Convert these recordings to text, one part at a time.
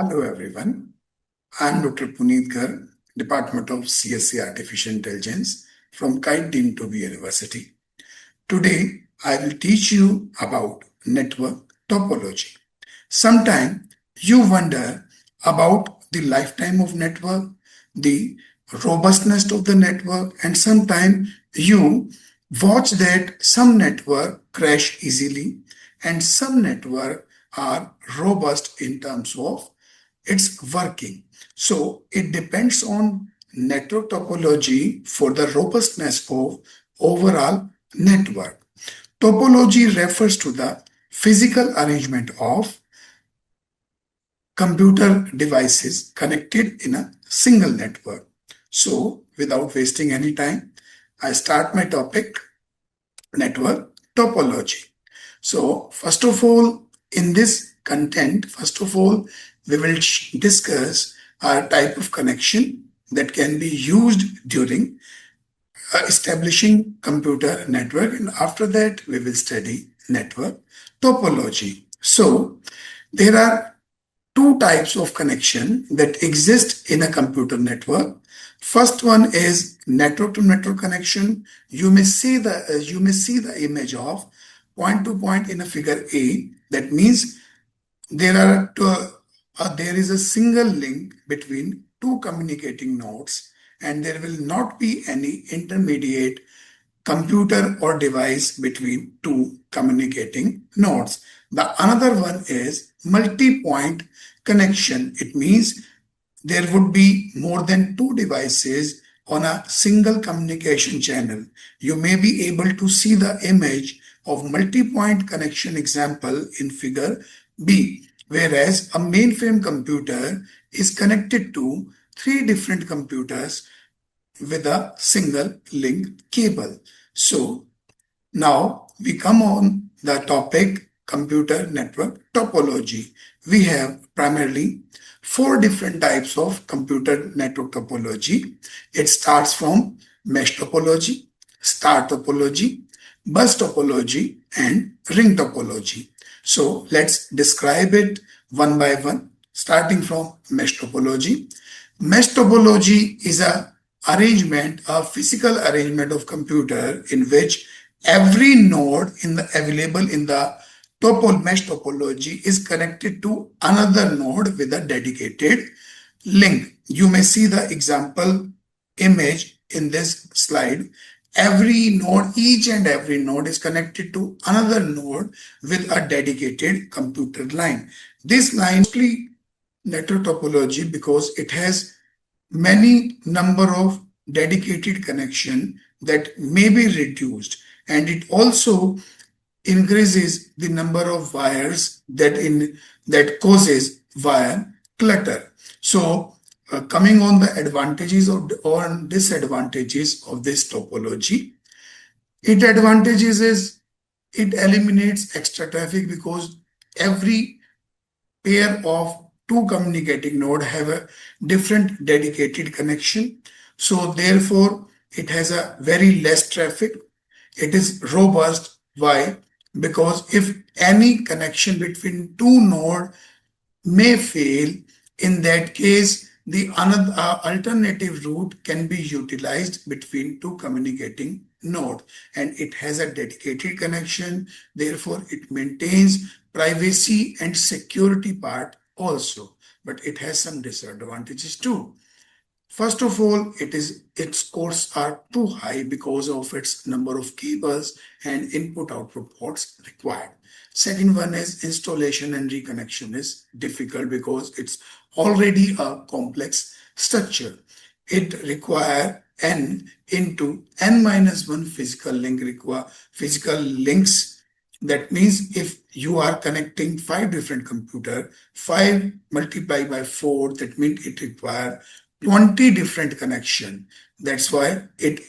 Hello everyone, I am Dr. Puneet Garg, Department of CSC Artificial Intelligence from Kite Dean Toby University. Today I will teach you about network topology. Sometimes you wonder about the lifetime of network, the robustness of the network, and sometimes you watch that some network crash easily and some network are robust in terms of its working. So it depends on network topology for the robustness of overall network. Topology refers to the physical arrangement of computer devices connected in a single network. So without wasting any time, I start my topic, network topology. So first of all, in this content, we will discuss a type of connection that can be used during establishing computer network, and after that we will study network topology. So there are two types of connection that exist in a computer network. First one is network to network connection. You may see the image of point to point in a figure A. That means there is a single link between two communicating nodes, and there will not be any intermediate computer or device between two communicating nodes. The another one is multi-point connection. It means there would be more than two devices on a single communication channel. You may be able to see the image of multi-point connection example in figure B, whereas a mainframe computer is connected to three different computers with a single link cable. So now we come on the topic computer network topology. We have primarily four different types of computer network topology. It starts from mesh topology, star topology, bus topology, and ring topology. So let's describe it one by one, starting from mesh topology. Mesh topology is a physical arrangement of computer in which every node available in the mesh topology is connected to another node with a dedicated link. You may see the example image in this slide. Each and every node is connected to another node with a dedicated computer line. This line is mostly network topology because it has many number of dedicated connection that may be reduced, and it also increases the number of wires that causes wire clutter. So coming on the advantages or disadvantages of this topology, its advantages is it eliminates extra traffic because every pair of two communicating nodes have a different dedicated connection. So therefore, it has a very less traffic. It is robust. Why? Because if any connection between two nodes may fail, in that case, the alternative route can be utilized between two communicating nodes, and it has a dedicated connection. Therefore, it maintains privacy and security part also, but it has some disadvantages too. First of all, its costs are too high because of its number of cables and input-output ports required. Second one is installation and reconnection is difficult because it's already a complex structure. It requires n into n-1 physical links. That means if you are connecting 5 different computers, 5 multiplied by 4, that means it requires 20 different connection. That's why it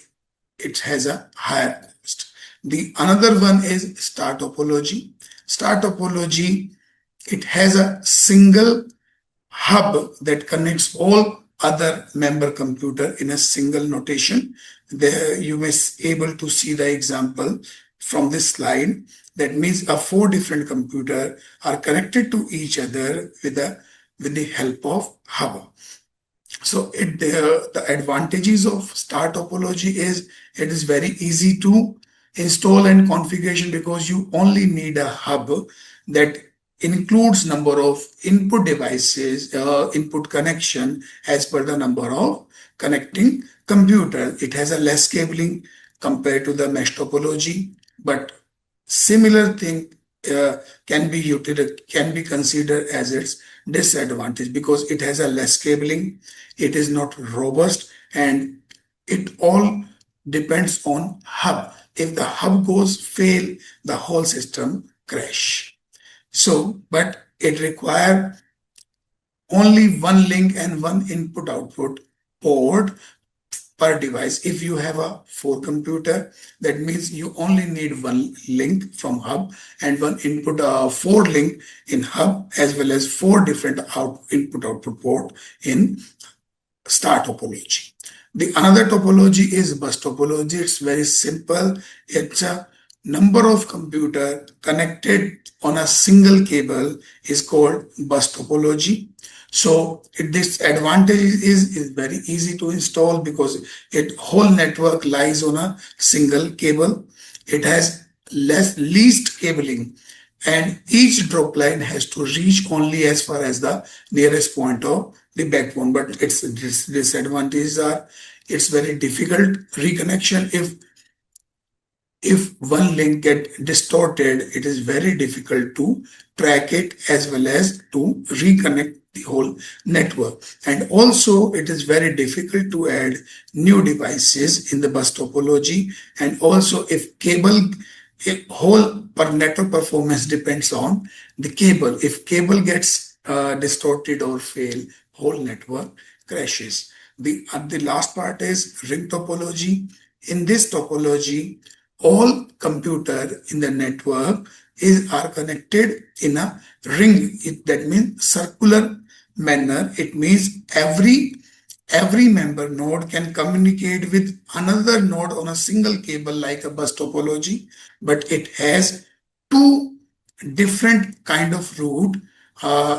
has a higher cost. The another one is star topology. Star topology, it has a single hub that connects all other member computer in a single notation. There you may be able to see the example from this slide. That means 4 different computers are connected to each other with a with the help of hub. So the advantages of star topology is it is very easy to install and configuration because you only need a hub that includes number of input devices, input connection as per the number of connecting computer. It has a less cabling compared to the mesh topology, but similar thing uh, can be considered as its disadvantage because it has a less cabling, it is not robust, and it all depends on hub. If the hub goes fail, the whole system crash. So, but it require only one link and one input output port per device. If you have a four computer, that means you only need one link from hub and one input, four link in hub, as well as four different input output port in star topology. The another topology is bus topology. It's very simple. It's a number of computer connected on a single cable is called bus topology. So this advantage is very easy to install because it whole network lies on a single cable. It has least cabling, and each drop line has to reach only as far as the nearest point of the backbone. But its disadvantages are it's very difficult reconnection. If one link get distorted, it is very difficult to track it as well as to reconnect the whole network. And also it is very difficult to add new devices in the bus topology. And also if whole per network performance depends on the cable. If cable gets distorted or fail, whole network crashes. The last part is ring topology. In this topology, all computer in the network are connected in a ring. That means circular manner. It means every member node can communicate with another node on a single cable like a bus topology, but it has two different kind of route.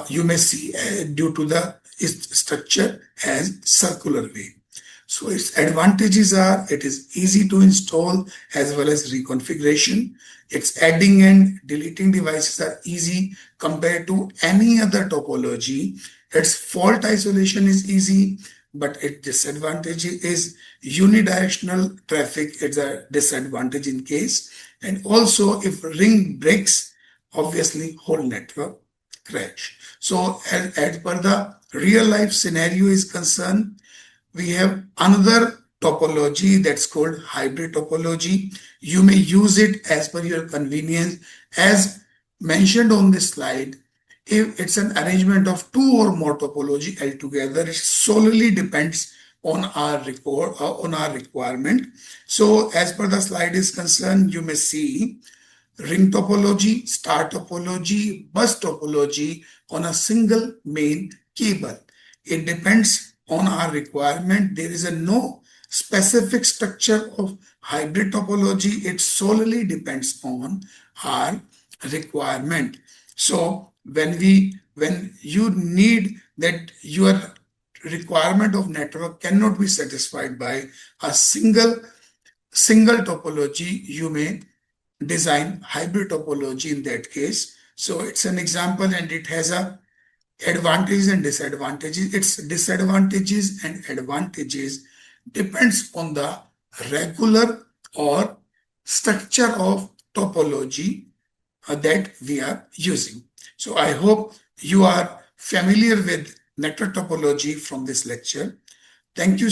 You may see due to the structure as circular way. So its advantages are it is easy to install as well as reconfiguration. Its adding and deleting devices are easy compared to any other topology. Its fault isolation is easy, but its disadvantage is unidirectional traffic. It's a disadvantage in case. And also if ring breaks, obviously whole network crash. So as per the real life scenario is concerned, we have another topology that's called hybrid topology. You may use it as per your convenience. As mentioned on this slide, if it's an arrangement of two or more topology altogether, it solely depends on our requirement. So as per the slide is concerned, you may see ring topology, star topology, bus topology on a single main cable. It depends on our requirement. There is a no specific structure of hybrid topology. It solely depends on our requirement. So when you need that your requirement of network cannot be satisfied by a single topology, you may design hybrid topology in that case. So it's an example and it has a advantages and disadvantages. Its disadvantages and advantages depends on the regular or structure of topology that we are using. So I hope you are familiar with network topology from this lecture. Thank you.